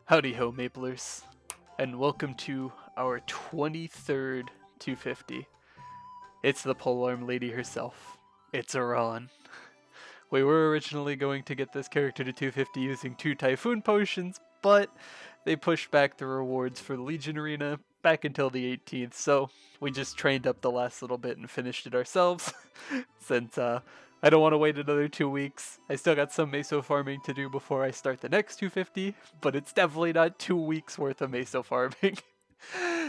Howdy ho, Maplers, and welcome to our 23rd 250. It's the polearm lady herself. It's Aran. We were originally going to get this character to 250 using 2 Typhoon Potions, but they pushed back the rewards for the Legion Arena back until the 18th, so we just trained up the last little bit and finished it ourselves, since I don't want to wait another 2 weeks. I still got some meso farming to do before I start the next 250, but it's definitely not 2 weeks worth of meso farming.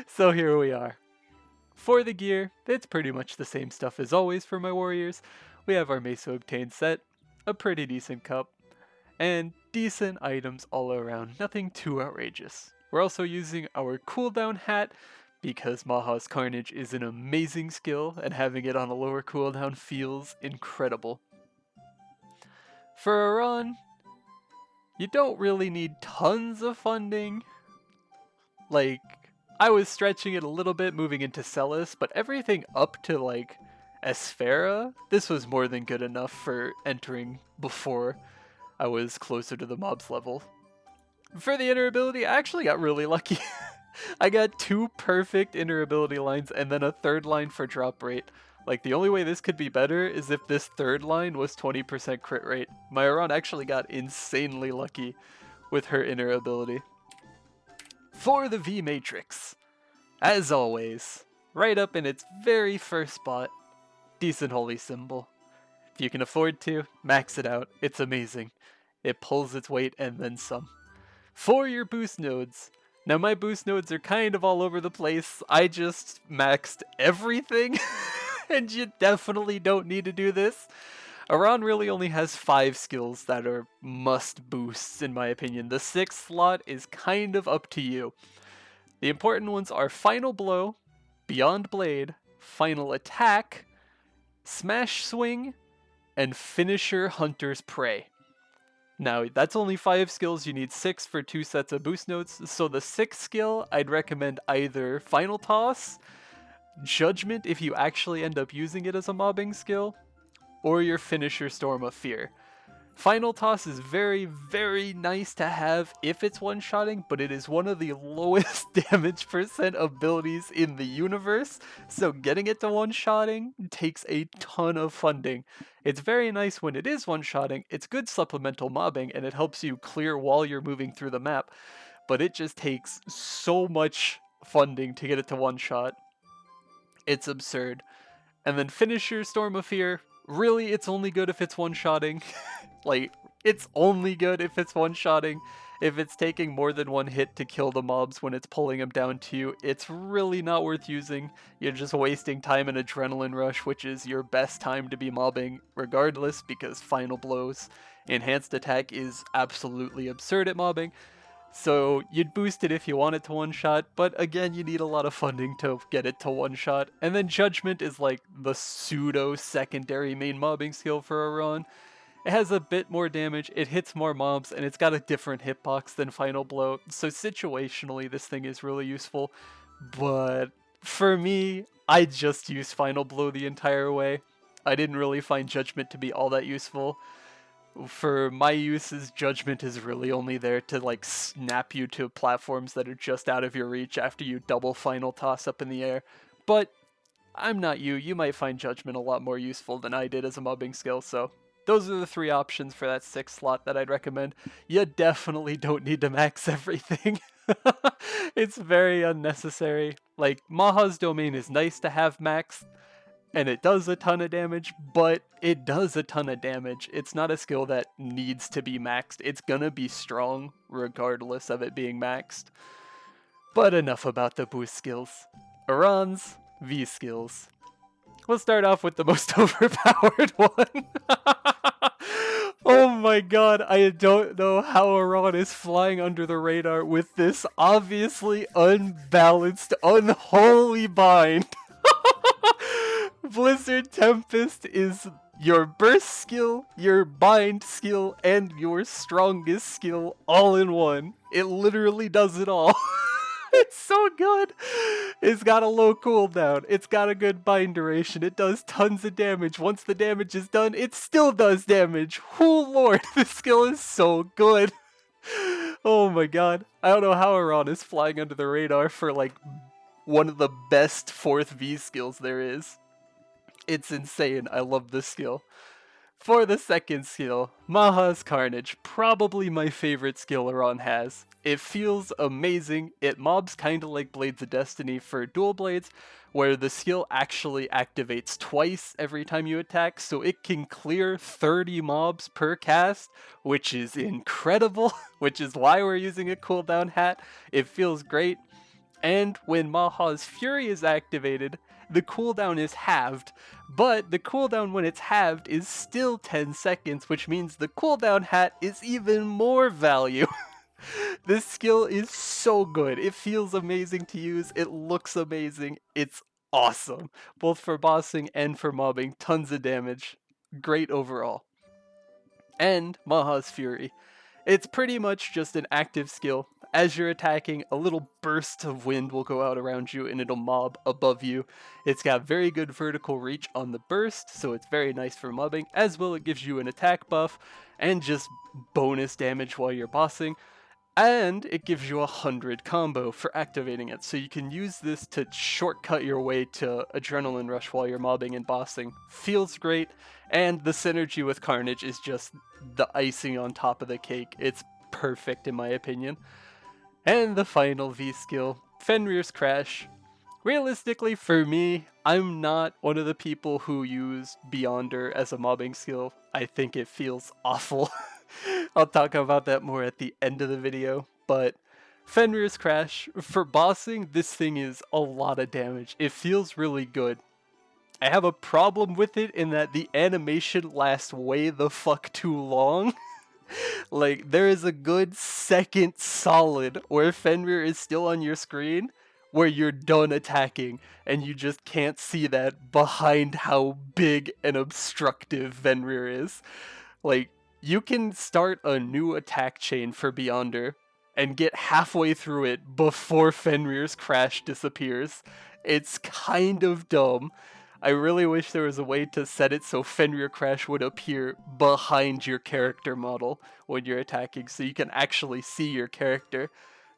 So here we are. For the gear, it's pretty much the same stuff as always for my warriors. We have our meso obtained set, a pretty decent cup, and decent items all around, nothing too outrageous. We're also using our cooldown hat because Maha's Carnage is an amazing skill and having it on a lower cooldown feels incredible. For Aran, you don't really need tons of funding. Like, I was stretching it a little bit moving into Celis, but everything up to like Esfera, this was more than good enough for entering before I was closer to the mob's level. For the inner ability, I actually got really lucky. I got 2 perfect inner ability lines and then a 3rd line for drop rate. Like, the only way this could be better is if this 3rd line was 20% crit rate. My Aran actually got insanely lucky with her inner ability. For the V Matrix, as always, right up in its very first spot, decent holy symbol. If you can afford to, max it out. It's amazing. It pulls its weight and then some. For your boost nodes, now my boost nodes are kind of all over the place. I just maxed everything, and you definitely don't need to do this. Aran really only has 5 skills that are must boosts in my opinion. The 6th slot is kind of up to you. The important ones are Final Blow, Beyond Blade, Final Attack, Smash Swing, and Finisher Hunter's Prey. Now, that's only 5 skills, you need 6 for 2 sets of boost notes, so the 6th skill, I'd recommend either Final Toss, Judgment if you actually end up using it as a mobbing skill, or your Finisher Storm of Fear. Final Toss is very, very nice to have if it's one-shotting, but it is one of the lowest damage percent abilities in the universe, so getting it to one-shotting takes a ton of funding. It's very nice when it is one-shotting, it's good supplemental mobbing, and it helps you clear while you're moving through the map, but it just takes so much funding to get it to one-shot. It's absurd. And then Finisher Storm of Fear, really it's only good if it's one-shotting. Like, it's only good if it's one-shotting. If it's taking more than 1 hit to kill the mobs when it's pulling them down to you, it's really not worth using. You're just wasting time and adrenaline rush, which is your best time to be mobbing regardless, because Final Blows Enhanced Attack is absolutely absurd at mobbing. So you'd boost it if you want it to one-shot, but again, you need a lot of funding to get it to one-shot. And then Judgment is like the pseudo-secondary main mobbing skill for Aran. It has a bit more damage, it hits more mobs, and it's got a different hitbox than Final Blow, so situationally this thing is really useful, but for me, I just used Final Blow the entire way. I didn't really find Judgment to be all that useful. For my uses, Judgment is really only there to like snap you to platforms that are just out of your reach after you double Final Toss up in the air, but I'm not you, you might find Judgment a lot more useful than I did as a mobbing skill, so those are the 3 options for that 6th slot that I'd recommend. You definitely don't need to max everything. It's very unnecessary. Like, Maha's domain is nice to have maxed, and it does a ton of damage, but it does a ton of damage. It's not a skill that needs to be maxed. It's gonna be strong regardless of it being maxed. But enough about the boost skills. Aran's V skills. We'll start off with the most overpowered one. Oh my god, I don't know how Aran is flying under the radar with this obviously unbalanced, unholy bind. Blizzard Tempest is your burst skill, your bind skill, and your strongest skill all in one. It literally does it all. It's so good. It's got a low cooldown. It's got a good bind duration. It does tons of damage. Once the damage is done, it still does damage. Oh lord, this skill is so good. Oh my god. I don't know how Aran is flying under the radar for like one of the best 4th V skills there is. It's insane. I love this skill. For the second skill, Maha's Carnage, probably my favorite skill Aran has. It feels amazing. It mobs kinda like Blades of Destiny for dual blades, where the skill actually activates twice every time you attack, so it can clear 30 mobs per cast, which is incredible, which is why we're using a cooldown hat. It feels great. And when Maha's Fury is activated, the cooldown is halved, but the cooldown when it's halved is still 10 seconds, which means the cooldown hat is even more value. This skill is so good. It feels amazing to use, it looks amazing, it's awesome. Both for bossing and for mobbing, tons of damage. Great overall. And Maha's Fury. It's pretty much just an active skill. As you're attacking, a little burst of wind will go out around you and it'll mob above you. It's got very good vertical reach on the burst, so it's very nice for mobbing, as well it gives you an attack buff and just bonus damage while you're bossing. And it gives you 100 combo for activating it, so you can use this to shortcut your way to Adrenaline Rush while you're mobbing and bossing. Feels great, and the synergy with Carnage is just the icing on top of the cake. It's perfect in my opinion. And the final V skill, Fenrir's Crash. Realistically, for me, I'm not one of the people who use Beyonder as a mobbing skill. I think it feels awful. I'll talk about that more at the end of the video, but Fenrir's Crash, for bossing, this thing is a lot of damage. It feels really good. I have a problem with it in that the animation lasts way the fuck too long. Like, there is a good second solid where Fenrir is still on your screen, where you're done attacking, and you just can't see that behind how big and obstructive Fenrir is. Like, you can start a new attack chain for Beyonder and get halfway through it before Fenrir's Crash disappears. It's kind of dumb. I really wish there was a way to set it so Fenrir Crash would appear behind your character model when you're attacking, so you can actually see your character.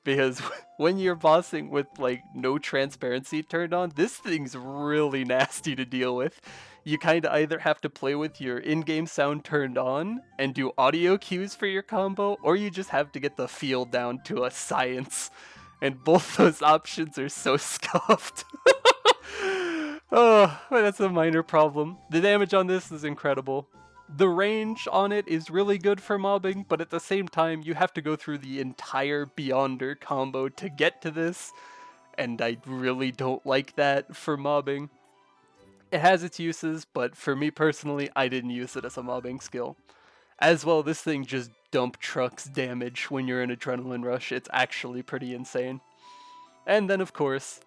Because when you're bossing with like no transparency turned on, this thing's really nasty to deal with. You kind of either have to play with your in-game sound turned on and do audio cues for your combo, or you just have to get the feel down to a science. And both those options are so scuffed. Oh, well, that's a minor problem. The damage on this is incredible. The range on it is really good for mobbing, but at the same time, you have to go through the entire Beyonder combo to get to this, and I really don't like that for mobbing. It has its uses, but for me personally, I didn't use it as a mobbing skill. As well, this thing just dump trucks damage when you're in Adrenaline Rush. It's actually pretty insane. And then, of course,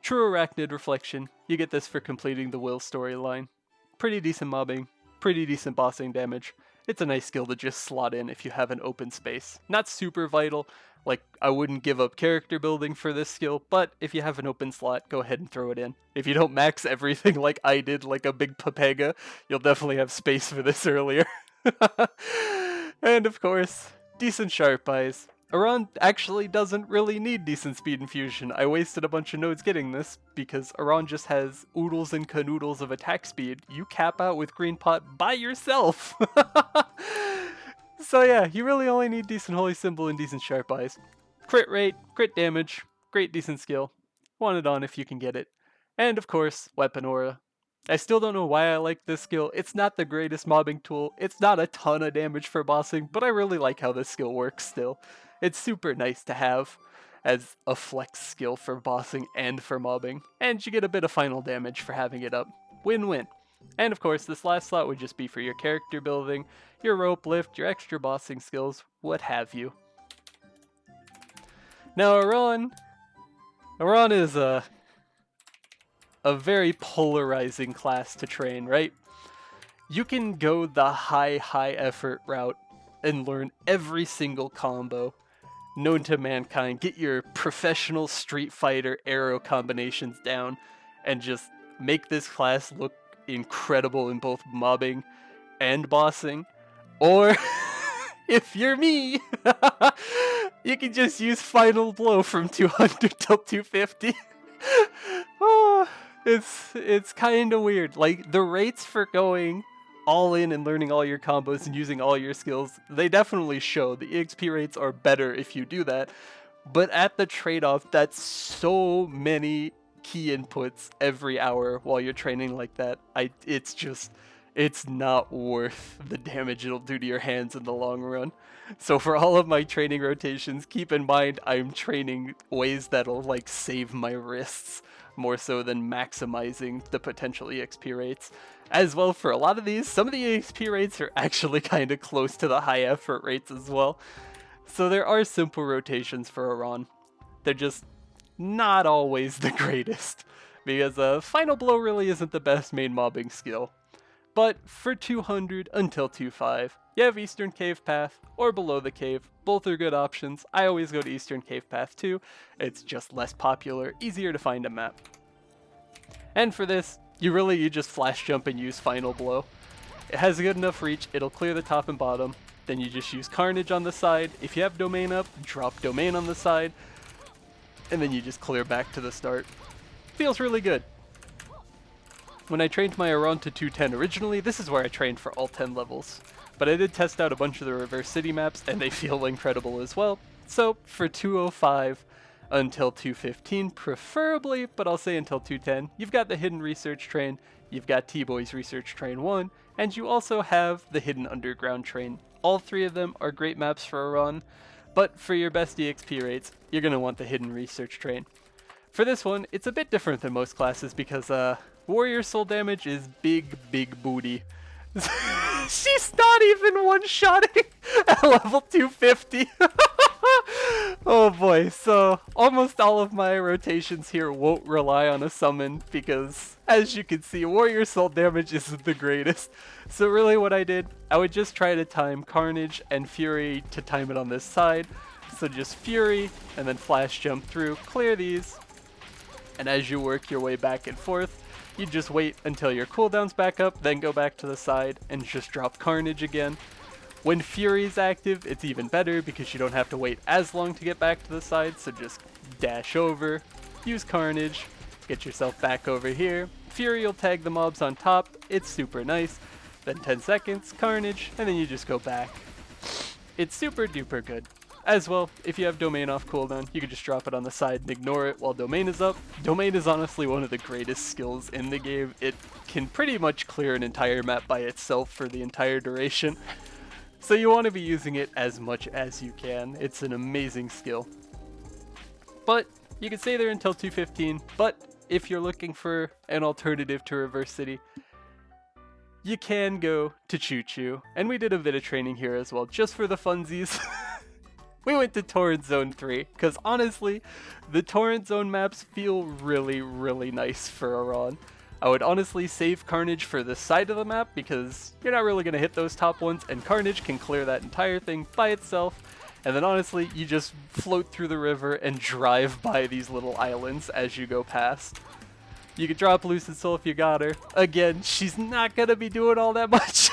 True Arachnid Reflection. You get this for completing the Will storyline. Pretty decent mobbing, pretty decent bossing damage. It's a nice skill to just slot in if you have an open space. Not super vital, like I wouldn't give up character building for this skill, but if you have an open slot, go ahead and throw it in. If you don't max everything like I did, like a big Papega, you'll definitely have space for this earlier. And of course, decent Sharp Eyes. Aran actually doesn't really need decent speed infusion. I wasted a bunch of nodes getting this, because Aran just has oodles and canoodles of attack speed. You cap out with Green Pot by yourself! So yeah, you really only need decent Holy Symbol and decent Sharp Eyes. Crit rate, crit damage, great decent skill. Want it on if you can get it. And of course, Weapon Aura. I still don't know why I like this skill. It's not the greatest mobbing tool, it's not a ton of damage for bossing, but I really like how this skill works still. It's super nice to have as a flex skill for bossing and for mobbing, and you get a bit of final damage for having it up. Win-win. And of course, this last slot would just be for your character building, your rope lift, your extra bossing skills, what have you. Now Aran is a very polarizing class to train, right? You can go the high effort route and learn every single combo known to mankind, get your professional Street Fighter arrow combinations down, and just make this class look incredible in both mobbing and bossing. Or, if you're me, You can just use Final Blow from 200 till 250. Oh, it's kind of weird. Like, the rates for going all in and learning all your combos and using all your skills, they definitely show. The EXP rates are better if you do that. But at the trade-off, that's so many key inputs every hour while you're training like that. It's not worth the damage it'll do to your hands in the long run. So for all of my training rotations, keep in mind I'm training ways that'll like save my wrists more so than maximizing the potential EXP rates. As well, for a lot of these, some of the EXP rates are actually kind of close to the high effort rates as well. So there are simple rotations for Aran. They're just not always the greatest, because Final Blow really isn't the best main mobbing skill. But for 200 until 2.5, you have Eastern Cave Path or Below the Cave. Both are good options. I always go to Eastern Cave Path too. It's just less popular, easier to find a map. And for this, you just flash jump and use Final Blow. It has a good enough reach, it'll clear the top and bottom. Then you just use Carnage on the side. If you have Domain up, drop Domain on the side. And then you just clear back to the start. Feels really good. When I trained my Aran to 210 originally, this is where I trained for all 10 levels. But I did test out a bunch of the Reverse City maps, and they feel incredible as well. So for 205 until 215, preferably, but I'll say until 210, you've got the Hidden Research Train, you've got T-Boy's Research Train 1, and you also have the Hidden Underground Train. All three of them are great maps for Aran, but for your best EXP rates, you're going to want the Hidden Research Train. For this one, it's a bit different than most classes because Warrior Soul damage is big booty. She's not even one-shotting at level 250. Oh boy, so almost all of my rotations here won't rely on a summon because, as you can see, Warrior Soul damage isn't the greatest. So really what I did, I would just try to time Carnage and Fury to time it on this side. So just Fury, and then flash jump through, clear these, and as you work your way back and forth, you just wait until your cooldown's back up, then go back to the side and just drop Carnage again. When Fury's active, it's even better because you don't have to wait as long to get back to the side, so just dash over, use Carnage, get yourself back over here. Fury will tag the mobs on top, it's super nice. Then 10 seconds, Carnage, and then you just go back. It's super duper good. As well, if you have Domain off cooldown, you can just drop it on the side and ignore it while Domain is up. Domain is honestly one of the greatest skills in the game. It can pretty much clear an entire map by itself for the entire duration. So you want to be using it as much as you can. It's an amazing skill. But you can stay there until 215, but if you're looking for an alternative to Reverse City, you can go to Choo Choo. And we did a bit of training here as well, just for the funsies. We went to Torrent Zone 3, because honestly, the Torrent Zone maps feel really nice for Aran. I would honestly save Carnage for the side of the map because you're not really going to hit those top ones, and Carnage can clear that entire thing by itself. And then honestly, you just float through the river and drive by these little islands as you go past. You can drop Lucid Soul if you got her. Again, she's not going to be doing all that much.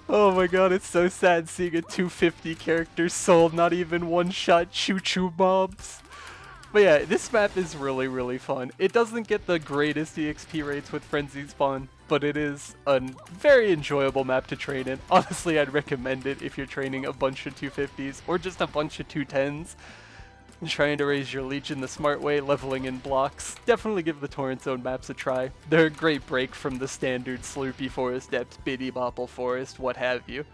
Oh my god, it's so sad seeing a 250 character soul, not even one-shot choo-choo mobs. But yeah, this map is really fun. It doesn't get the greatest EXP rates with Frenzy Spawn, but it is a very enjoyable map to train in. Honestly, I'd recommend it if you're training a bunch of 250s or just a bunch of 210s. And trying to raise your Legion the smart way, leveling in blocks. Definitely give the Torrent Zone maps a try. They're a great break from the standard Slurpy Forest Depths, Biddy Bopple Forest, what have you.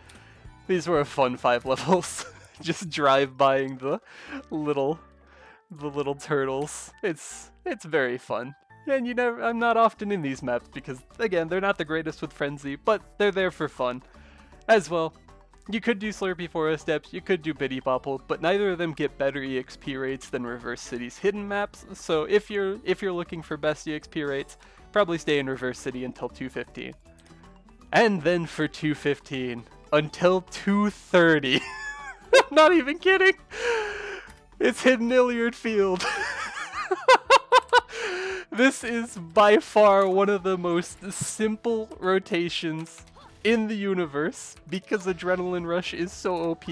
These were a fun 5 levels. Just drive-buying the little turtles. It's very fun. And I'm not often in these maps because, again, they're not the greatest with Frenzy, but they're there for fun. As well, you could do Slurpy Forest Depths, you could do Biddy Bopple, but neither of them get better EXP rates than Reverse City's hidden maps, so if you're looking for best EXP rates, probably stay in Reverse City until 215. And then for 215, until 230. Not even kidding! It's Hidden Iliard Field. This is by far one of the most simple rotations in the universe because Adrenaline Rush is so OP.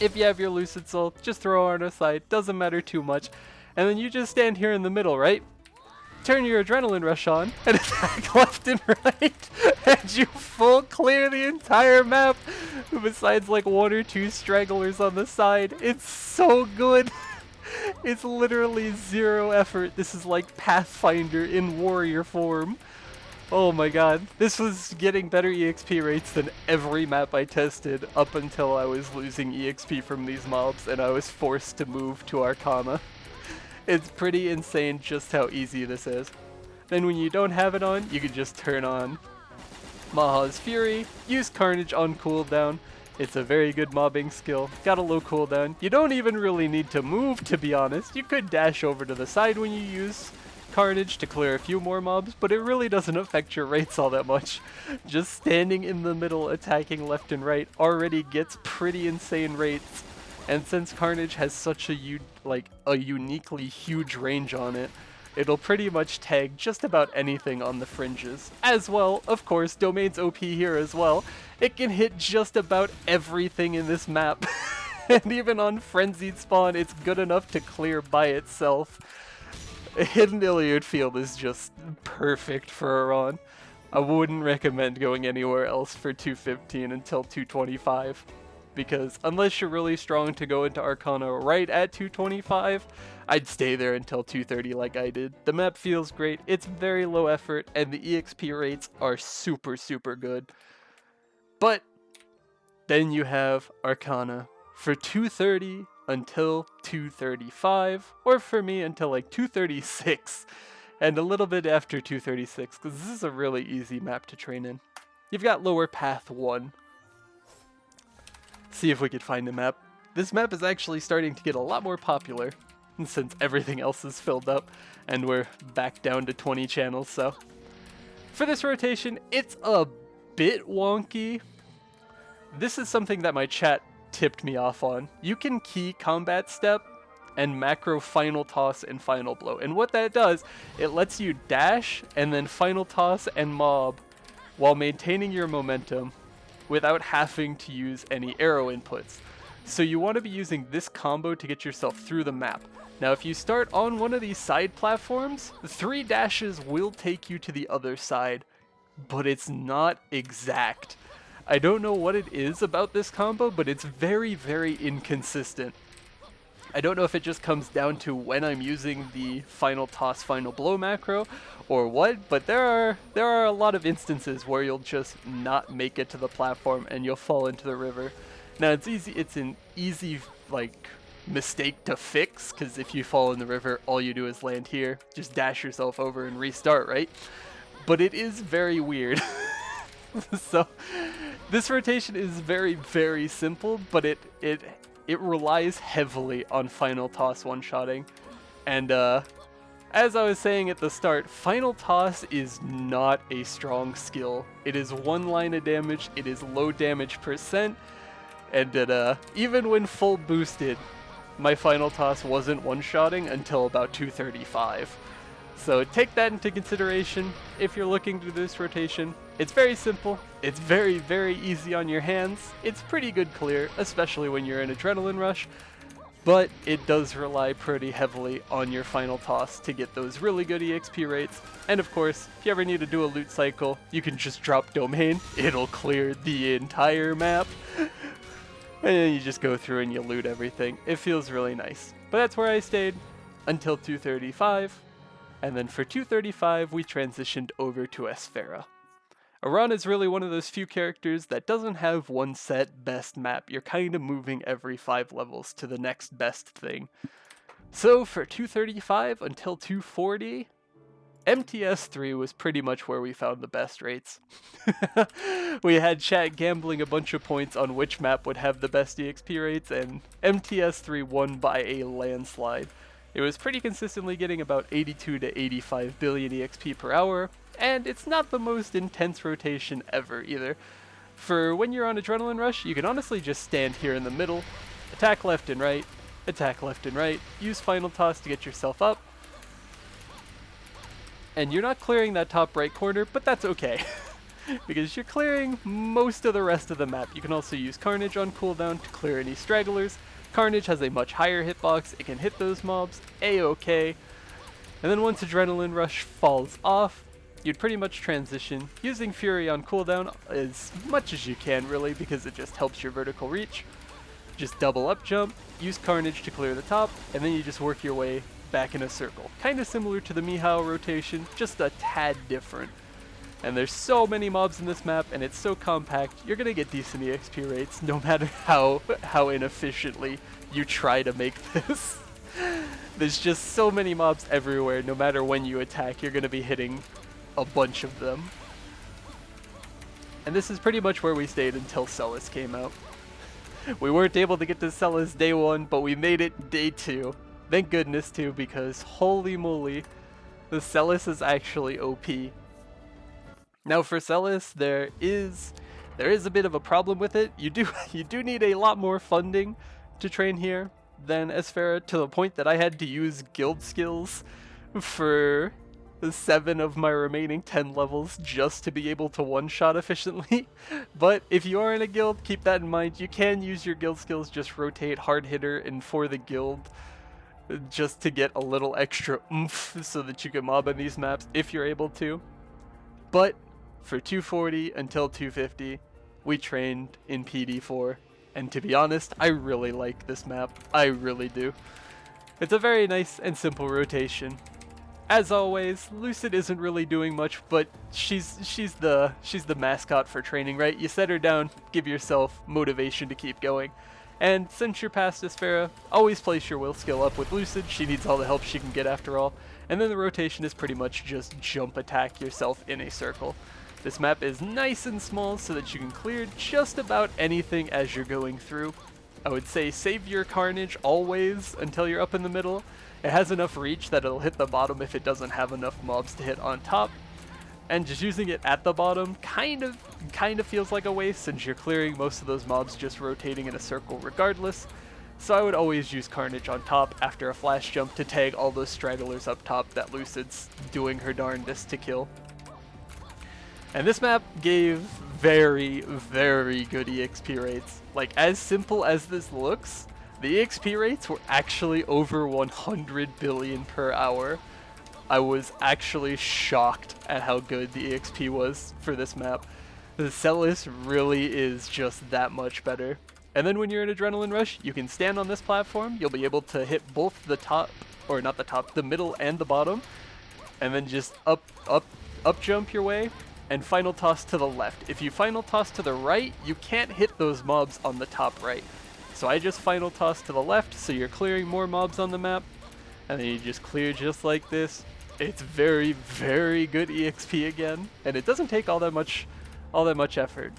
If you have your Lucid Soul, just throw Aran aside, doesn't matter too much. And then you just stand here in the middle, right? Turn your Adrenaline Rush on and attack left and right, and you full clear the entire map, besides like 1 or 2 stragglers on the side. It's so good. It's literally 0 effort. This is like Pathfinder in warrior form. Oh my god. This was getting better EXP rates than every map I tested up until I was losing EXP from these mobs and I was forced to move to Arcana. It's pretty insane just how easy this is. Then when you don't have it on, you can just turn on Maha's Fury, use Carnage on cooldown. It's a very good mobbing skill, got a low cooldown. You don't even really need to move, to be honest. You could dash over to the side when you use Carnage to clear a few more mobs, but it really doesn't affect your rates all that much. Just standing in the middle attacking left and right already gets pretty insane rates. And since Carnage has such a uniquely huge range on it, it'll pretty much tag just about anything on the fringes. As well, of course, Domain's OP here as well. It can hit just about everything in this map. And even on Frenzied Spawn, it's good enough to clear by itself. Hidden Iliad Field is just perfect for Aran. I wouldn't recommend going anywhere else for 215 until 225. Because unless you're really strong to go into Arcana right at 225, I'd stay there until 230 like I did. The map feels great, it's very low effort, and the EXP rates are super, super good. But then you have Arcana for 230 until 235, or for me until like 236, and a little bit after 236, because this is a really easy map to train in. You've got Lower Path 1. See if we could find a map. This map is actually starting to get a lot more popular since everything else is filled up and we're back down to 20 channels, so. For this rotation, it's a bit wonky. This is something that my chat tipped me off on. You can key Combat Step and macro Final Toss and Final Blow. And what that does, it lets you dash and then Final Toss and mob while maintaining your momentum without having to use any arrow inputs. So you want to be using this combo to get yourself through the map. Now if you start on one of these side platforms, 3 dashes will take you to the other side, but it's not exact. I don't know what it is about this combo, but it's very, very inconsistent. I don't know if it just comes down to when I'm using the Final Toss, Final Blow macro or what, but there are a lot of instances where you'll just not make it to the platform and you'll fall into the river. Now it's an easy like mistake to fix, because if you fall in the river, all you do is land here, just dash yourself over and restart, right? But it is very weird. So this rotation is very, very simple, but it relies heavily on Final Toss one-shotting. And as I was saying at the start, Final Toss is not a strong skill. It is 1 line of damage, it is low damage %, and even when full boosted, my Final Toss wasn't one-shotting until about 235. So take that into consideration if you're looking to do this rotation. It's very simple, it's very, very easy on your hands, it's pretty good clear, especially when you're in Adrenaline Rush, but it does rely pretty heavily on your Final Toss to get those really good EXP rates. And of course, if you ever need to do a loot cycle, you can just drop Domain, it'll clear the entire map, and then you just go through and you loot everything. It feels really nice. But that's where I stayed until 235. And then for 235, we transitioned over to Esfera. Aran is really one of those few characters that doesn't have one set best map. You're kind of moving every 5 levels to the next best thing. So for 235 until 240, MTS3 was pretty much where we found the best rates. We had chat gambling a bunch of points on which map would have the best EXP rates, and MTS3 won by a landslide. It was pretty consistently getting about 82 to 85 billion EXP per hour, and it's not the most intense rotation ever either. For when you're on Adrenaline Rush, you can honestly just stand here in the middle, attack left and right, use Final Toss to get yourself up, and you're not clearing that top right corner, but that's okay. because you're clearing most of the rest of the map. You can also use Carnage on cooldown to clear any stragglers. Carnage has a much higher hitbox, it can hit those mobs a-okay. And then once Adrenaline Rush falls off, you'd pretty much transition using Fury on cooldown as much as you can really, because it just helps your vertical reach. Just double up jump, use Carnage to clear the top, and then you just work your way back in a circle. Kinda similar to the Maha rotation, just a tad different. And there's so many mobs in this map, and it's so compact, you're gonna get decent EXP rates no matter how inefficiently you try to make this. There's just so many mobs everywhere, no matter when you attack, you're gonna be hitting a bunch of them. And this is pretty much where we stayed until Celis came out. We weren't able to get to Celis day 1, but we made it day 2. Thank goodness too, because holy moly, the Celis is actually OP. Now for Celis, there is a bit of a problem with it. You do need a lot more funding to train here than Esfera, to the point that I had to use guild skills for 7 of my remaining 10 levels just to be able to one-shot efficiently. But if you are in a guild, keep that in mind. You can use your guild skills, just rotate hard hitter and for the guild, just to get a little extra oomph so that you can mob on these maps if you're able to. But for 240 until 250, we trained in PD4. And to be honest, I really like this map. I really do. It's a very nice and simple rotation. As always, Lucid isn't really doing much, but she's the mascot for training, right? You set her down, give yourself motivation to keep going. And since you're past Esfera, always place your will skill up with Lucid. She needs all the help she can get after all. And then the rotation is pretty much just jump attack yourself in a circle. This map is nice and small so that you can clear just about anything as you're going through. I would say save your Carnage always until you're up in the middle. It has enough reach that it'll hit the bottom if it doesn't have enough mobs to hit on top. And just using it at the bottom kind of feels like a waste, since you're clearing most of those mobs just rotating in a circle regardless. So I would always use Carnage on top after a flash jump to tag all those stragglers up top that Lucid's doing her darndest to kill. And this map gave very, very good EXP rates. Like, as simple as this looks, the EXP rates were actually over 100 billion per hour. I was actually shocked at how good the EXP was for this map. The Celis really is just that much better. And then when you're in Adrenaline Rush, you can stand on this platform, you'll be able to hit both the top, or not the top, the middle and the bottom, and then just up jump your way, and final toss to the left. If you final toss to the right, you can't hit those mobs on the top right. So I just final toss to the left, so you're clearing more mobs on the map, and then you just clear just like this. It's very, very good EXP again, and it doesn't take all that much effort.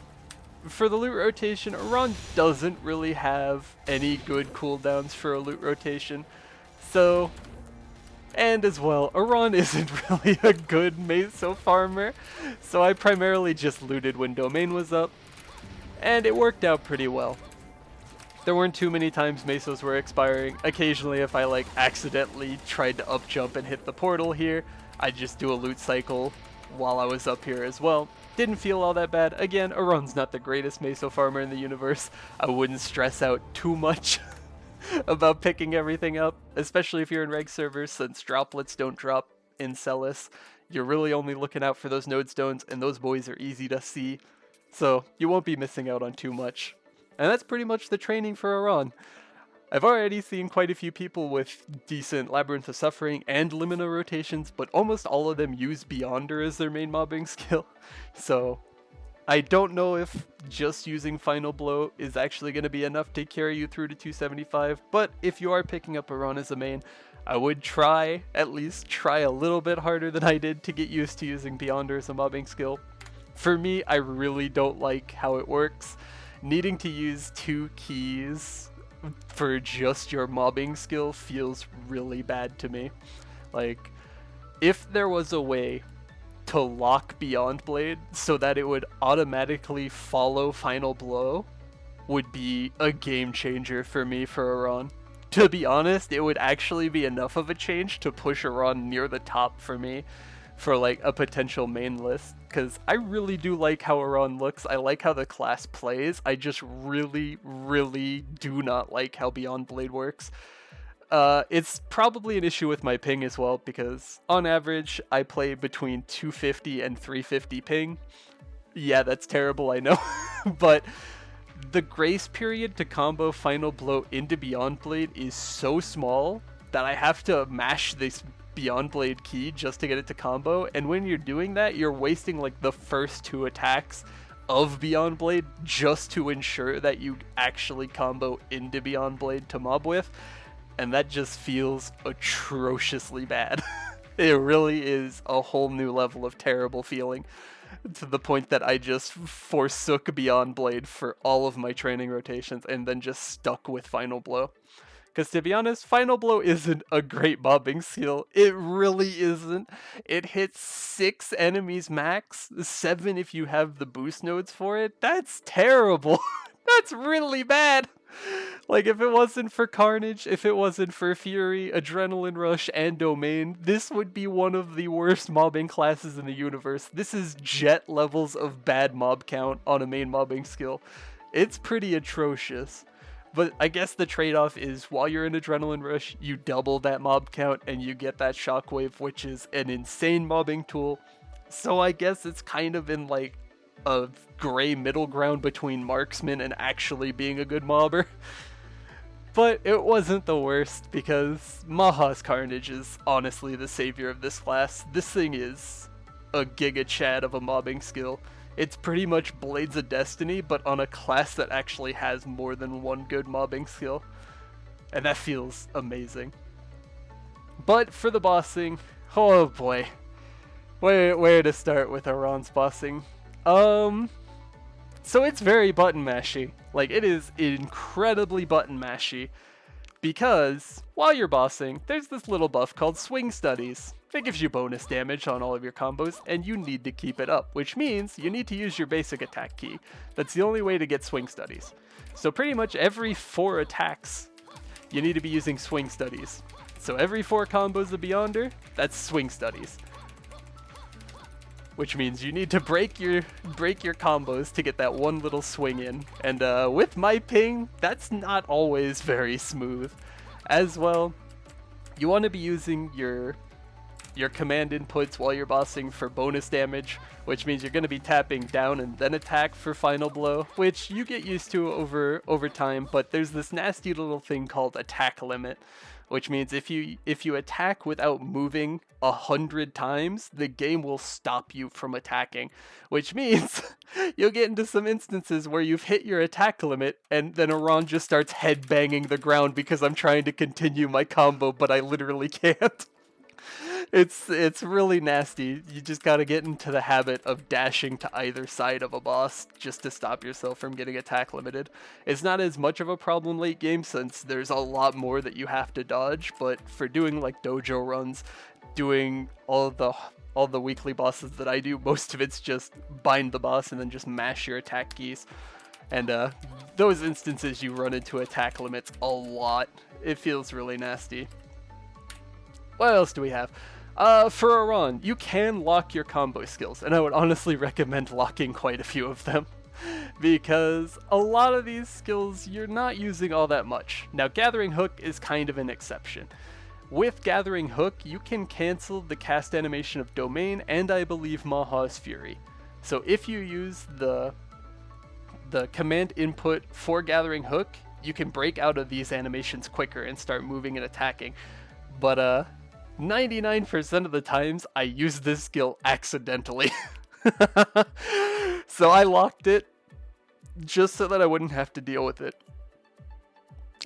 For the loot rotation, Aran doesn't really have any good cooldowns for a loot rotation, so... And as well, Aran isn't really a good Meso farmer, so I primarily just looted when domain was up, and it worked out pretty well. There weren't too many times Mesos were expiring. Occasionally, if I like accidentally tried to up jump and hit the portal here, I'd just do a loot cycle while I was up here as well. Didn't feel all that bad. Again, Aran's not the greatest Meso farmer in the universe. I wouldn't stress out too much about picking everything up, especially if you're in reg servers, since droplets don't drop in Celis. You're really only looking out for those node stones, and those boys are easy to see, so you won't be missing out on too much. And that's pretty much the training for Aran. I've already seen quite a few people with decent Labyrinth of Suffering and Limina rotations, but almost all of them use Beyonder as their main mobbing skill, so I don't know if just using Final Blow is actually going to be enough to carry you through to 275, but if you are picking up Aran as a main, I would at least try a little bit harder than I did to get used to using Beyonder as a mobbing skill. For me, I really don't like how it works. Needing to use 2 keys for just your mobbing skill feels really bad to me. Like, if there was a way to lock Beyond Blade so that it would automatically follow Final Blow, would be a game changer for me for Aran. To be honest, it would actually be enough of a change to push Aran near the top for me for like a potential main list. because I really do like how Aran looks. I like how the class plays. I just really, really do not like how Beyond Blade works. It's probably an issue with my ping as well, because on average, I play between 250 and 350 ping. Yeah, that's terrible, I know. But the grace period to combo Final Blow into Beyond Blade is so small that I have to mash this Beyond Blade key just to get it to combo, and when you're doing that, you're wasting like the first 2 attacks of Beyond Blade just to ensure that you actually combo into Beyond Blade to mob with, and that just feels atrociously bad. It really is a whole new level of terrible feeling, to the point that I just forsook Beyond Blade for all of my training rotations and then just stuck with Final Blow. Because to be honest, Final Blow isn't a great mobbing skill. It really isn't. It hits 6 enemies max, 7 if you have the boost nodes for it. That's terrible. That's really bad. Like, if it wasn't for Carnage, if it wasn't for Fury, Adrenaline Rush, and Domain, this would be one of the worst mobbing classes in the universe. This is Jett levels of bad mob count on a main mobbing skill. It's pretty atrocious. But I guess the trade-off is, while you're in Adrenaline Rush, you double that mob count and you get that Shockwave, which is an insane mobbing tool. So I guess it's kind of in like a gray middle ground between Marksman and actually being a good mobber. But it wasn't the worst, because Maha's Carnage is honestly the savior of this class. This thing is a Giga Chad of a mobbing skill. It's pretty much Blades of Destiny, but on a class that actually has more than one good mobbing skill. And that feels amazing. But for the bossing, oh boy. Where to start with Aran's bossing? So it's very button mashy. Like, it is incredibly button mashy. Because while you're bossing, there's this little buff called Swing Studies. It gives you bonus damage on all of your combos, and you need to keep it up, which means you need to use your basic attack key. That's the only way to get Swing Studies. So pretty much every 4 attacks, you need to be using Swing Studies. So every 4 combos of Beyonder, that's Swing Studies. Which means you need to break your combos to get that one little swing in. And with my ping, that's not always very smooth. As well, you want to be using your command inputs while you're bossing for bonus damage, which means you're going to be tapping down and then attack for Final Blow, which you get used to over time, but there's this nasty little thing called attack limit, which means if you attack without moving 100 times, the game will stop you from attacking, which means you'll get into some instances where you've hit your attack limit and then Aran just starts headbanging the ground because I'm trying to continue my combo, but I literally can't. It's really nasty. You just gotta get into the habit of dashing to either side of a boss just to stop yourself from getting attack limited. It's not as much of a problem late game since there's a lot more that you have to dodge, but for doing like dojo runs, doing all the weekly bosses that I do, most of it's just bind the boss and then just mash your attack keys. And those instances you run into attack limits a lot. It feels really nasty. What else do we have? For Aran, you can lock your combo skills, and I would honestly recommend locking quite a few of them, because a lot of these skills you're not using all that much. Now, Gathering Hook is kind of an exception. With Gathering Hook, you can cancel the cast animation of Domain and I believe Maha's Fury. So if you use the command input for Gathering Hook, you can break out of these animations quicker and start moving and attacking. But 99% of the times I use this skill accidentally. So I locked it just so that I wouldn't have to deal with it.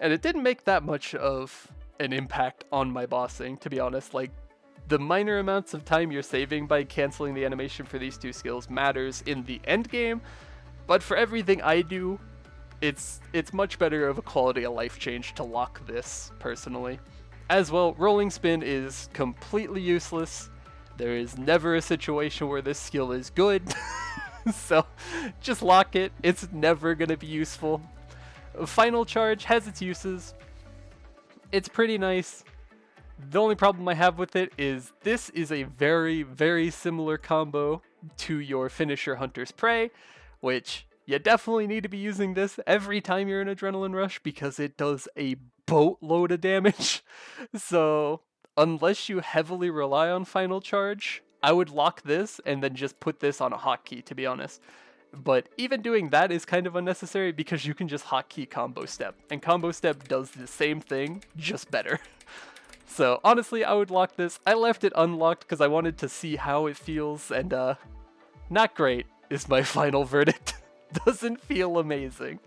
And it didn't make that much of an impact on my bossing, to be honest. Like, the minor amounts of time you're saving by canceling the animation for these 2 skills matters in the end game, but for everything I do, it's much better of a quality of life change to lock this, personally. As well, Rolling Spin is completely useless. There is never a situation where this skill is good. So just lock it. It's never going to be useful. Final Charge has its uses. It's pretty nice. The only problem I have with it is this is a very, very similar combo to your finisher Hunter's Prey, which you definitely need to be using this every time you're in Adrenaline Rush because it does a boatload of damage. So unless you heavily rely on Final Charge, I would lock this and then just put this on a hotkey, to be honest. But even doing that is kind of unnecessary because you can just hotkey Combo Step, and Combo Step does the same thing, just better. So honestly, I would lock this. I left it unlocked because I wanted to see how it feels, and not great is my final verdict. Doesn't feel amazing.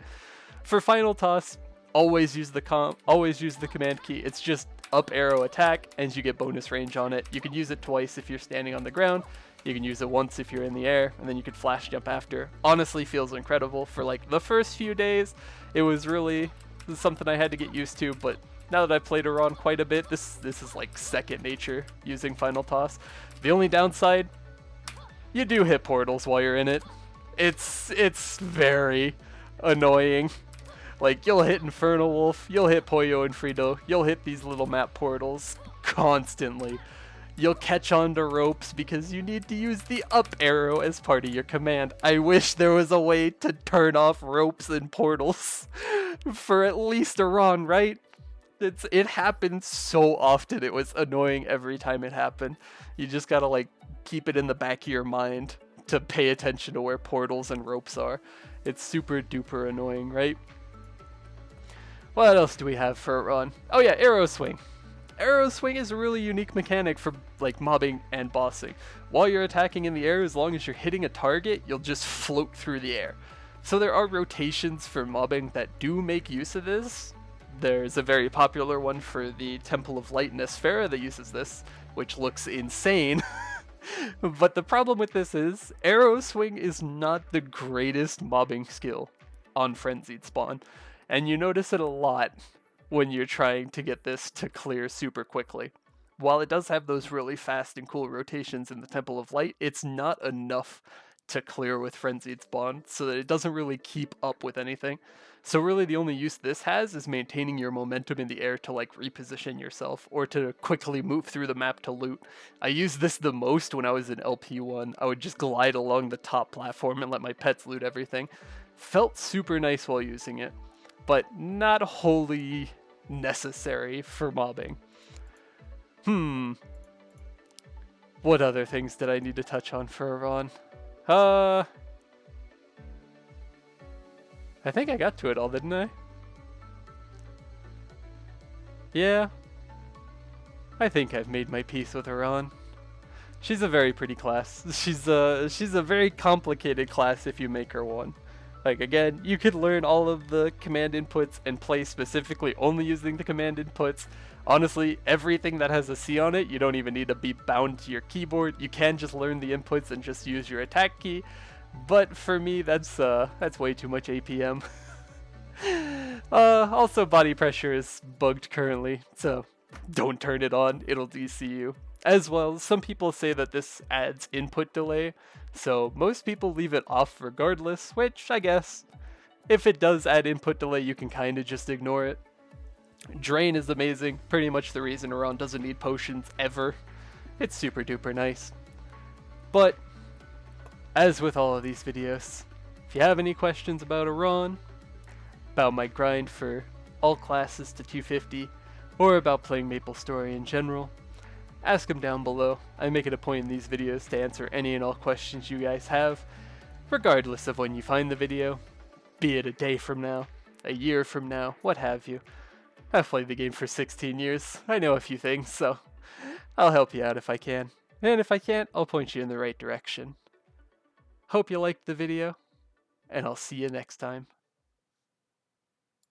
For Final Toss, always use the command key. It's just up arrow attack, and you get bonus range on it. You can use it twice if you're standing on the ground. You can use it once if you're in the air, and then you can flash jump after. Honestly, feels incredible. For like the first few days, it was really something I had to get used to, but now that I've played Aran quite a bit, this is like second nature using Final Toss. The only downside, you do hit portals while you're in it. It's very annoying. Like, you'll hit Infernal Wolf, you'll hit Pollo and Frito, you'll hit these little map portals constantly. You'll catch onto ropes because you need to use the up arrow as part of your command. I wish there was a way to turn off ropes and portals for at least Aran, right? It happened so often, it was annoying every time it happened. You just gotta like keep it in the back of your mind to pay attention to where portals and ropes are. It's super duper annoying, right? What else do we have for Aran? Oh yeah, Arrow Swing. Arrow Swing is a really unique mechanic for like mobbing and bossing. While you're attacking in the air, as long as you're hitting a target, you'll just float through the air. So there are rotations for mobbing that do make use of this. There's a very popular one for the Temple of Light in Esfera that uses this, which looks insane. But the problem with this is, Arrow Swing is not the greatest mobbing skill on Frenzied Spawn. And you notice it a lot when you're trying to get this to clear super quickly. While it does have those really fast and cool rotations in the Temple of Light, it's not enough to clear with Frenzied Spawn, so that it doesn't really keep up with anything. So really the only use this has is maintaining your momentum in the air to like reposition yourself, or to quickly move through the map to loot. I used this the most when I was in LP1. I would just glide along the top platform and let my pets loot everything. Felt super nice while using it, but not wholly necessary for mobbing. What other things did I need to touch on for Aran? I think I got to it all, didn't I? Yeah. I think I've made my peace with Aran. She's a very pretty class. She's a very complicated class if you make her one. Like, again, you could learn all of the command inputs and play specifically only using the command inputs. Honestly, everything that has a C on it, you don't even need to be bound to your keyboard. You can just learn the inputs and just use your attack key. But for me, that's way too much APM. Also, body pressure is bugged currently, so don't turn it on. It'll DC you. As well, some people say that this adds input delay, so most people leave it off regardless, which I guess, if it does add input delay, you can kind of just ignore it. Drain is amazing, pretty much the reason Aran doesn't need potions ever. It's super duper nice. But, as with all of these videos, if you have any questions about Aran, about my grind for all classes to 250, or about playing MapleStory in general, ask them down below. I make it a point in these videos to answer any and all questions you guys have, regardless of when you find the video, be it a day from now, a year from now, what have you. I've played the game for 16 years, I know a few things, so I'll help you out if I can. And if I can't, I'll point you in the right direction. Hope you liked the video, and I'll see you next time.